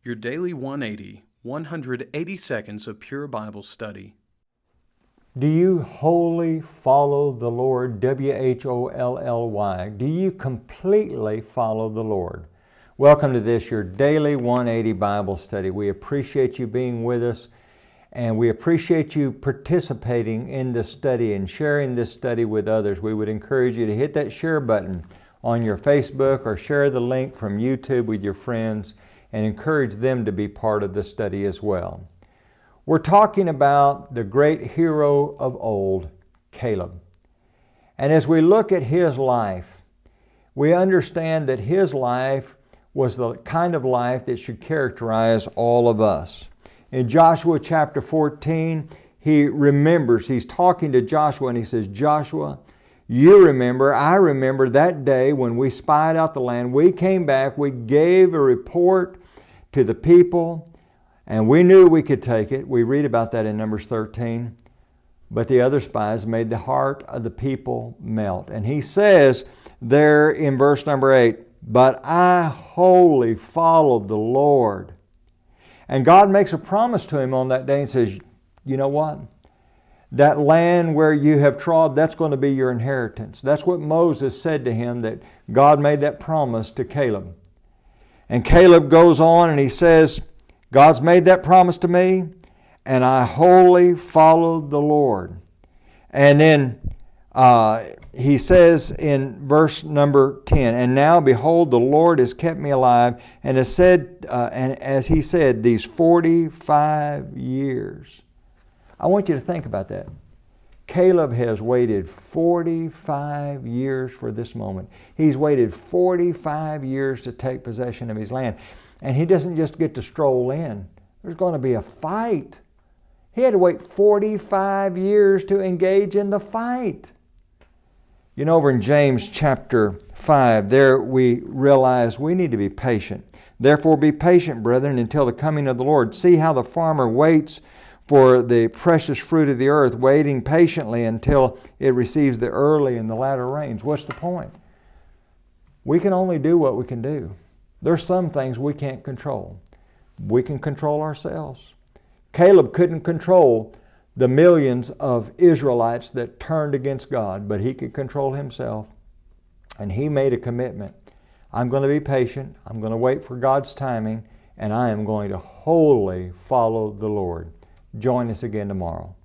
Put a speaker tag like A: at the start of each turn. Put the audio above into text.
A: Your Daily 180, 180 seconds of pure Bible study.
B: Do you wholly follow the Lord? W-H-O-L-L-Y. Do you completely follow the Lord? Welcome to this, your Daily 180 Bible study. We appreciate you being with us, and we appreciate you participating in the study and sharing this study with others. We would encourage you to hit that share button on your Facebook or share the link from YouTube with your friends and encourage them to be part of the study as well. We're talking about the great hero of old, Caleb. And as we look at his life, we understand that his life was the kind of life that should characterize all of us. In Joshua chapter 14, he remembers, he's talking to Joshua and he says, Joshua, you remember, I remember that day when we spied out the land. We came back, we gave a report to the people, and we knew we could take it. We read about that in Numbers 13. But the other spies made the heart of the people melt. And he says there in verse number 8, but I wholly followed the Lord. And God makes a promise to him on that day and says, you know what? That land where you have trod, that's going to be your inheritance. That's what Moses said to him, that God made that promise to Caleb. And Caleb goes on and he says, God's made that promise to me, and I wholly followed the Lord. And then he says in verse number 10, and now behold, the Lord has kept me alive, and has said, and as he said, these 45 years. I want you to think about that. Caleb has waited 45 years for this moment. He's waited 45 years to take possession of his land. And he doesn't just get to stroll in. There's going to be a fight. He had to wait 45 years to engage in the fight. You know, over in James chapter 5, there we realize we need to be patient. Therefore be patient, brethren, until the coming of the Lord. See how the farmer waits for the precious fruit of the earth, waiting patiently until it receives the early and the latter rains. What's the point? We can only do what we can do. There's some things we can't control. We can control ourselves. Caleb couldn't control the millions of Israelites that turned against God, but he could control himself. And he made a commitment. I'm going to be patient. I'm going to wait for God's timing, and I am going to wholly follow the Lord. Join us again tomorrow.